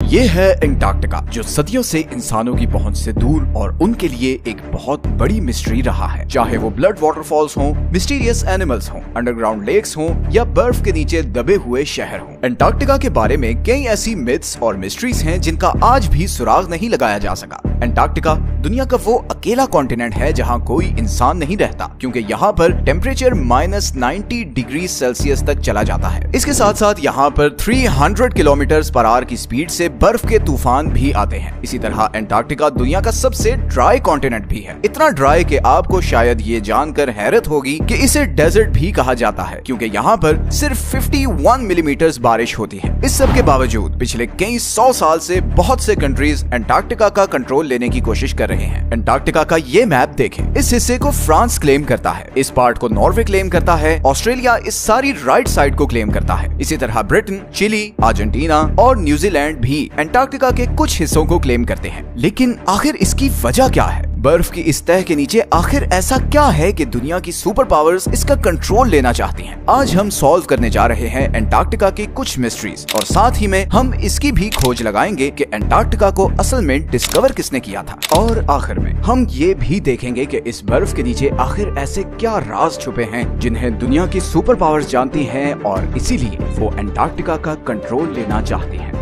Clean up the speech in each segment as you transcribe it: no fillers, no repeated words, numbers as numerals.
ये है एंटार्क्टिका, जो सदियों से इंसानों की पहुंच से दूर और उनके लिए एक बहुत बड़ी मिस्ट्री रहा है। चाहे वो ब्लड वाटरफॉल्स हों, मिस्टीरियस एनिमल्स हों, अंडरग्राउंड लेक्स हों या बर्फ के नीचे दबे हुए शहर हों, एंटार्क्टिका के बारे में कई ऐसी मिथ्स और मिस्ट्रीज हैं जिनका आज भी सुराग नहीं लगाया जा सका। एंटार्क्टिका दुनिया का वो अकेला कॉन्टिनेंट है जहाँ कोई इंसान नहीं रहता, क्योंकि यहाँ पर टेम्परेचर -90 डिग्री सेल्सियस तक चला जाता है। इसके साथ साथ यहाँ पर 300 किलोमीटर/आवर की स्पीड से बर्फ के तूफान भी आते हैं। इसी तरह एंटार्क्टिका दुनिया का सबसे ड्राई कॉन्टिनेंट भी है। इतना ड्राई कि आपको शायद ये जानकर हैरत होगी कि इसे डेजर्ट भी कहा जाता है, क्योंकि यहाँ पर सिर्फ 51 मिलीमीटर बारिश होती है। इस सब के बावजूद पिछले कई 100 साल से बहुत से कंट्रीज एंटार्क्टिका का कंट्रोल लेने की कोशिश कर रहे हैं। एंटार्क्टिका का ये मैप देखें। इस हिस्से को फ्रांस क्लेम करता है, इस पार्ट को नॉर्वे क्लेम करता है, ऑस्ट्रेलिया इस सारी राइट साइड को क्लेम करता है। इसी तरह ब्रिटेन, चिली, अर्जेंटीना और न्यूजीलैंड भी एंटार्क्टिका के कुछ हिस्सों को क्लेम करते हैं। लेकिन आखिर इसकी वजह क्या है? बर्फ की इस तह के नीचे आखिर ऐसा क्या है कि दुनिया की सुपर पावर्स इसका कंट्रोल लेना चाहती हैं? आज हम सॉल्व करने जा रहे हैं एंटार्क्टिका की कुछ मिस्ट्रीज, और साथ ही में हम इसकी भी खोज लगाएंगे कि एंटार्क्टिका को असल में डिस्कवर किसने किया था। और आखिर में हम ये भी देखेंगे कि इस बर्फ के नीचे आखिर ऐसे क्या राज छुपे हैं जिन्हें दुनिया की सुपर पावर्स जानती हैं और इसीलिए वो एंटार्क्टिका का कंट्रोल लेना चाहती हैं।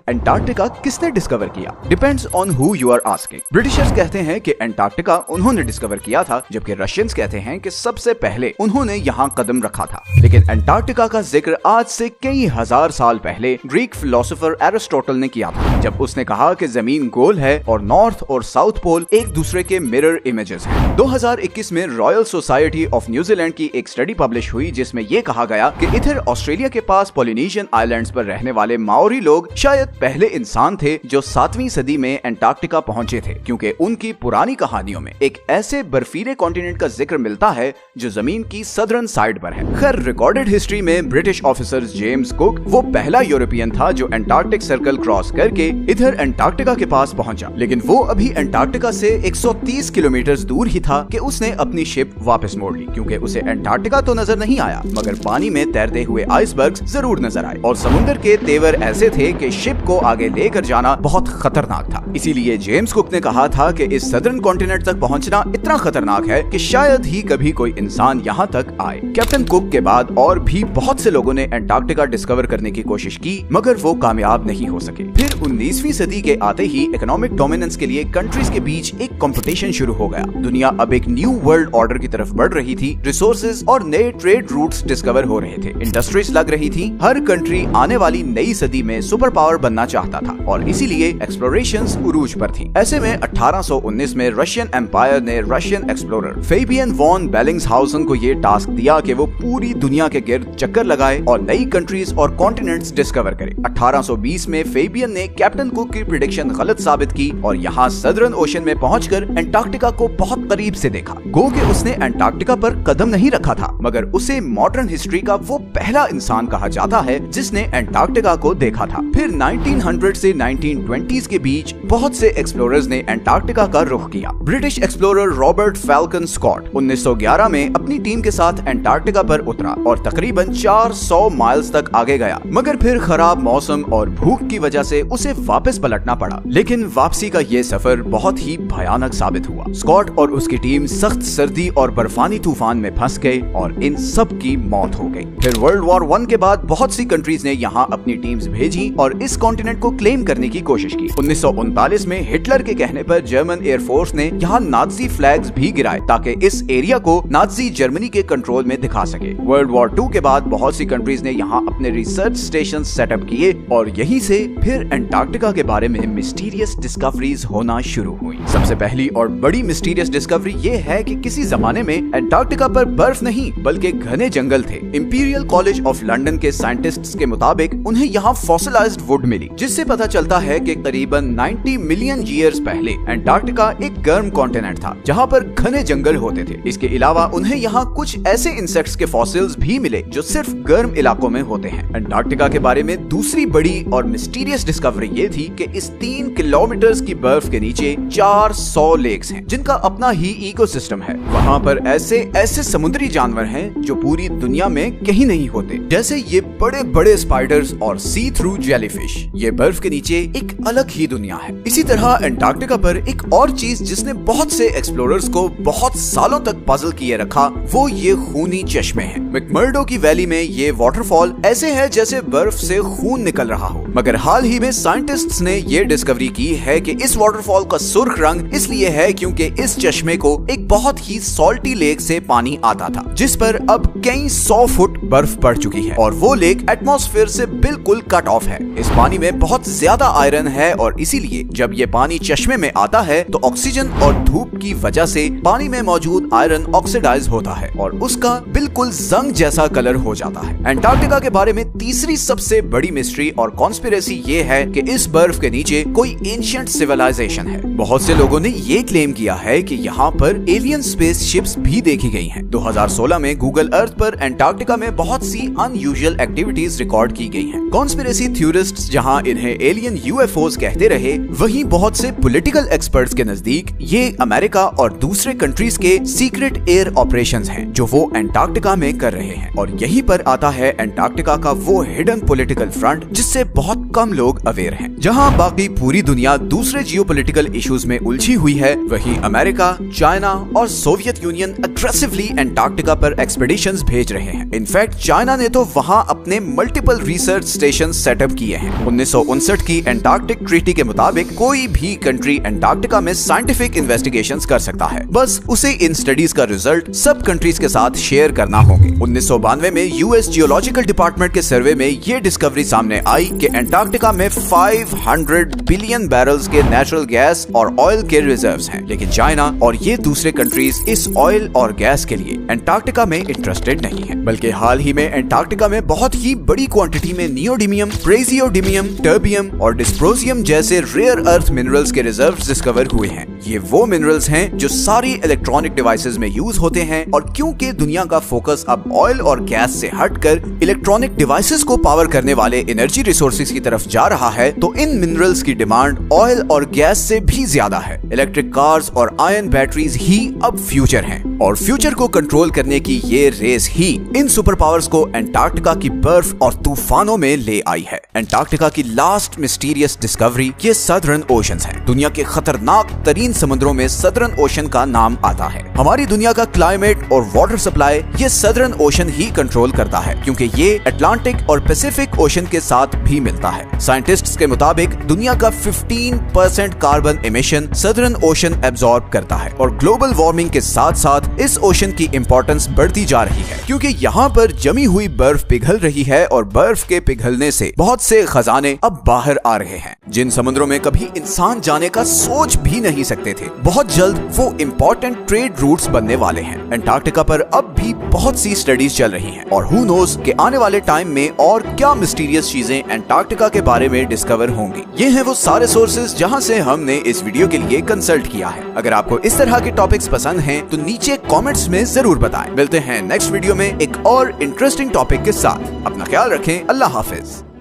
एंटार्क्टिका किसने डिस्कवर किया? Depends on who you are asking. Britishers कहते हैं कि एंटार्क्टिका उन्होंने डिस्कवर किया था, जबकि रशियंस कहते हैं कि सबसे पहले उन्होंने यहाँ कदम रखा था। लेकिन एंटार्क्टिका का जिक्र आज से कई हजार साल पहले ग्रीक फिलोसोफर एरिस्टोटल ने किया था, जब उसने कहा कि जमीन गोल है और नॉर्थ और साउथ पोल एक दूसरे के मिरर इमेजेस हैं। 2021 में रॉयल सोसाइटी ऑफ न्यूजीलैंड की एक स्टडी पब्लिश हुई, जिसमें ये कहा गया कि इधर ऑस्ट्रेलिया के पास पॉलिनेशियन आइलैंड्स पर रहने वाले माओरी लोग शायद पहले इंसान थे जो 7वीं सदी में एंटार्क्टिका पहुंचे थे, क्योंकि उनकी पुरानी कहानियों में एक ऐसे बर्फीले कॉन्टिनेंट का जिक्र मिलता है जो जमीन की सदर्न साइड पर है। खैर, रिकॉर्डेड हिस्ट्री में ब्रिटिश ऑफिसर जेम्स कुक वो पहला यूरोपियन था जो एंटार्क्टिक सर्कल क्रॉस करके इधर एंटार्क्टिका के पास पहुंचा। लेकिन वो अभी एंटार्क्टिका से 130 किलोमीटर दूर ही था कि उसने अपनी शिप वापस मोड़ ली, क्योंकि उसे एंटार्क्टिका तो नजर नहीं आया, मगर पानी में तैरते हुए आइसबर्ग्स जरूर नजर आए, और समुद्र के तेवर ऐसे थे कि शिप को आगे लेकर जाना बहुत खतरनाक था। इसीलिए जेम्स कुक ने कहा था कि इस सदर्न कॉन्टिनेंट तक पहुंचना इतना खतरनाक है कि शायद ही कभी कोई इंसान यहाँ तक आए। कैप्टन कुक के बाद और भी बहुत से लोगों ने एंटार्क्टिका डिस्कवर करने की कोशिश की, मगर वो कामयाब नहीं हो सके। फिर 19वीं सदी के आते ही इकोनॉमिक डोमिनेंस के लिए कंट्रीज के बीच एक कंपटीशन शुरू हो गया। दुनिया अब एक न्यू वर्ल्ड ऑर्डर की तरफ बढ़ रही थी। रिसोर्सेज और नए ट्रेड रूट्स डिस्कवर हो रहे थे, इंडस्ट्रीज लग रही थी। हर कंट्री आने वाली नई सदी में सुपर पावर बनना चाहता था, और इसीलिए एक्सप्लोरेशंस उरूज पर थी। ऐसे में 1819 में रशियन एम्पायर ने रशियन एक्सप्लोरर फेबियन वॉन बेलिंग्सहाउसन को ये टास्क दिया कि वो पूरी दुनिया के गिर्द चक्कर लगाए और नई कंट्रीज और कॉन्टिनेंट्स डिस्कवर करे। 1820 में फेबियन ने कैप्टन कुक की प्रेडिक्शन गलत साबित की और यहाँ सदर्न ओशन में पहुंचकर एंटार्क्टिका को बहुत करीब से देखा। गो के उसने एंटार्क्टिका पर कदम नहीं रखा था, मगर उसे मॉडर्न हिस्ट्री का वो पहला इंसान कहा जाता है जिसने एंटार्क्टिका को देखा था। फिर 1900 से 1920s के बीच बहुत से एक्सप्लोरर्स ने एंटार्क्टिका का रुख किया। British explorer Robert Falcon Scott 1911 में अपनी टीम के साथ एंटार्क्टिका पर उतरा और तकरीबन 400 माइल्स तक आगे गया, मगर फिर खराब मौसम और भूख की वजह से उसे वापस पलटना पड़ा। लेकिन वापसी का ये सफर बहुत ही भयानक साबित हुआ। स्कॉट और उसकी टीम सख्त सर्दी और बर्फानी तूफान में फंस गए और इन सब की मौत हो गई। फिर वर्ल्ड वॉर 1 के बाद बहुत सी कंट्रीज ने यहाँ अपनी टीम्स भेजी और इस कॉन्टिनेंट को क्लेम करने की कोशिश की। 1939 में हिटलर के कहने पर जर्मन एयरफोर्स ने यहाँ नाजी फ्लैग्स भी गिराए ताकि इस एरिया को नाजी जर्मनी के कंट्रोल में दिखा सके। वर्ल्ड वॉर 2 के बाद बहुत सी कंट्रीज ने यहाँ अपने रिसर्च स्टेशन सेटअप किए और यहीं से फिर एंटार्क्टिका के बारे में मिस्टीरियस डिस्कवरीज होना शुरू हुई। सबसे पहली और बड़ी मिस्टीरियस डिस्कवरी ये है कि किसी जमाने में एंटार्क्टिका पर बर्फ नहीं बल्कि घने जंगल थे। इंपीरियल कॉलेज ऑफ लंदन के साइंटिस्ट्स के मुताबिक उन्हें यहाँ फॉसिलाइज्ड वुड मिली, जिससे पता चलता है कि करीबन 90 मिलियन ईयर्स पहले एंटार्क्टिका एक गर्म कॉन्टिनेंट था जहाँ पर घने जंगल होते थे। इसके अलावा उन्हें यहाँ कुछ ऐसे इंसेक्ट्स के फॉसिल्स भी मिले जो सिर्फ गर्म इलाकों में होते हैं। एंटार्क्टिका के बारे में दूसरी बड़ी और मिस्टीरियस डिस्कवरी ये थी कि इस 3 किलोमीटर की बर्फ के नीचे 400 लेक्स हैं जिनका अपना ही इकोसिस्टम है। वहाँ पर ऐसे समुद्री जानवर हैं जो पूरी दुनिया में कहीं नहीं होते, जैसे ये बड़े बड़े स्पाइडर्स और सी थ्रू जेलीफिश। ये बर्फ के नीचे एक अलग ही दुनिया है। इसी तरह एंटार्क्टिका पर एक और चीज जिसने बहुत से एक्सप्लोरर्स को बहुत सालों तक पजल किए रखा, वो ये खूनी चश्मे हैं। मैकमर्डो की वैली में ये वाटरफॉल ऐसे है जैसे बर्फ से खून निकल रहा हो। मगर हाल ही में साइंटिस्ट्स ने ये डिस्कवरी की है कि इस वाटरफॉल का सुर्ख रंग इसलिए है क्योंकि इस चश्मे को एक बहुत ही सॉल्टी लेक से पानी आता था, जिस पर अब कई 100 फुट बर्फ पड़ चुकी है और वो लेक एटमॉस्फेयर से बिल्कुल कट ऑफ है। इस पानी में बहुत ज्यादा आयरन है और इसीलिए जब ये पानी चश्मे में आता है तो ऑक्सीजन और धूप की वजह से पानी में मौजूद आयरन ऑक्सीडाइज होता है और उसका बिल्कुल जंग जैसा कलर हो जाता है। एंटार्क्टिका के बारे में तीसरी सबसे बड़ी मिस्ट्री और कॉन्स्पिरेसी ये है कि इस बर्फ के नीचे कोई एंशिएंट सिविलाइजेशन है। बहुत से लोगों ने ये क्लेम किया है कि यहाँ पर एलियन स्पेस शिप्स भी देखी गई हैं। 2016 में गूगल अर्थ पर एंटार्क्टिका में बहुत सी अनयूजुअल एक्टिविटीज रिकॉर्ड की गई हैं। कॉन्स्पिरेसी थ्योरिस्ट्स जहाँ इन्हें एलियन यूएफओज कहते रहे, वहीं बहुत से पॉलिटिकल एक्सपर्ट्स के नजदीक ये अमेरिका और दूसरे कंट्रीज के सीक्रेट एयर ऑपरेशंस हैं जो वो एंटार्क्टिका में कर रहे हैं। और यहीं पर आता है एंटार्क्टिका का वो हिडन पॉलिटिकल फ्रंट जिससे बहुत कम लोग अवेयर हैं। जहां बाकी पूरी दुनिया दूसरे जियोपॉलिटिकल इश्यूज में उलझी हुई है, वहीं अमेरिका, चाइना और सोवियत यूनियन अग्रेसिवली एंटार्क्टिका पर एक्सपेडिशंस भेज रहे हैं। इनफैक्ट चाइना ने तो वहां अपने मल्टीपल रिसर्च स्टेशन सेटअप किए हैं। 1959 की एंटार्क्टिक ट्रीटी के मुताबिक कोई भी कंट्री एंटार्क्टिका में साइंटिफिक इन्वेस्टिगेशंस कर सकता है, बस उसे इन स्टडीज का रिजल्ट सब कंट्रीज के साथ शेयर करना होंगे। 1992 में यूएस जियोलॉजिकल डिपार्टमेंट के सर्वे में ये डिस्कवरी सामने आई कि एंटार्क्टिका में 500 बिलियन बैरल्स के नेचुरल गैस और ऑयल के रिजर्व्स हैं, लेकिन चाइना और ये दूसरे कंट्रीज इस ऑयल और गैस के लिए एंटार्क्टिका में इंटरेस्टेड नहीं है। बल्कि हाल ही में एंटार्क्टिका में बहुत ही बड़ी क्वांटिटी में नियोडिमियम, प्रेजियोडिमियम, टर्बियम और डिस्प्रोजियम जैसे रेयर अर्थ मिनरल्स के रिजर्व्स डिस्कवर हुए हैं। ये वो मिनरल्स हैं जो सारी इलेक्ट्रॉनिक डिवाइसेस में यूज होते हैं और क्योंकि दुनिया का फोकस अब ऑयल और गैस से हटकर इलेक्ट्रॉनिक डिवाइसेस को पावर करने वाले एनर्जी रिसोर्सेज की तरफ जा रहा है, तो इन मिनरल्स की डिमांड ऑयल और गैस से भी ज्यादा है। इलेक्ट्रिक कार्स और आयन बैटरीज ही अब फ्यूचर हैं और फ्यूचर को कंट्रोल करने की ये रेस ही इन सुपर पावर्स को एंटार्क्टिका की बर्फ और तूफानों में ले आई है। एंटार्क्टिका की लास्ट मिस्टीरियस डिस्कवरी ये सदर्न ओशंस है। दुनिया के खतरनाक तरीन समुद्रों में सदर्न ओशन का नाम आता है। हमारी दुनिया का क्लाइमेट और वाटर सप्लाई ये सदर्न ओशन ही कंट्रोल करता है, क्योंकि ये अटलांटिक और पैसिफिक ओशन के साथ भी मिलता है। साइंटिस्ट्स के मुताबिक दुनिया का 15% carbon emission southern ocean absorb करता है और ग्लोबल वार्मिंग के साथ साथ इस ओशन की इंपॉर्टेंस बढ़ती जा रही है, क्योंकि यहाँ पर जमी हुई बर्फ पिघल रही है और बर्फ के पिघलने से बहुत से खजाने अब बाहर आ रहे हैं जिन समुद्रों में कभी इंसान जाने का सोच भी नहीं सकते थे। बहुत जल्द वो इम्पोर्टेंट ट्रेड रूट्स बनने वाले हैं। एंटार्क्टिका पर अब भी बहुत सी स्टडीज चल रही हैं और हु नोस कि आने वाले टाइम में और क्या मिस्टीरियस चीजें एंटार्क्टिका के बारे में डिस्कवर होंगी। ये हैं वो सारे सोर्सेज जहां से हमने इस वीडियो के लिए कंसल्ट किया है। अगर आपको इस तरह के टॉपिक्स पसंद हैं तो नीचे कमेंट्स में जरूर बताएं। मिलते हैं नेक्स्ट वीडियो में एक और इंटरेस्टिंग टॉपिक के साथ। अपना ख्याल रखें। अल्लाह हाफिज।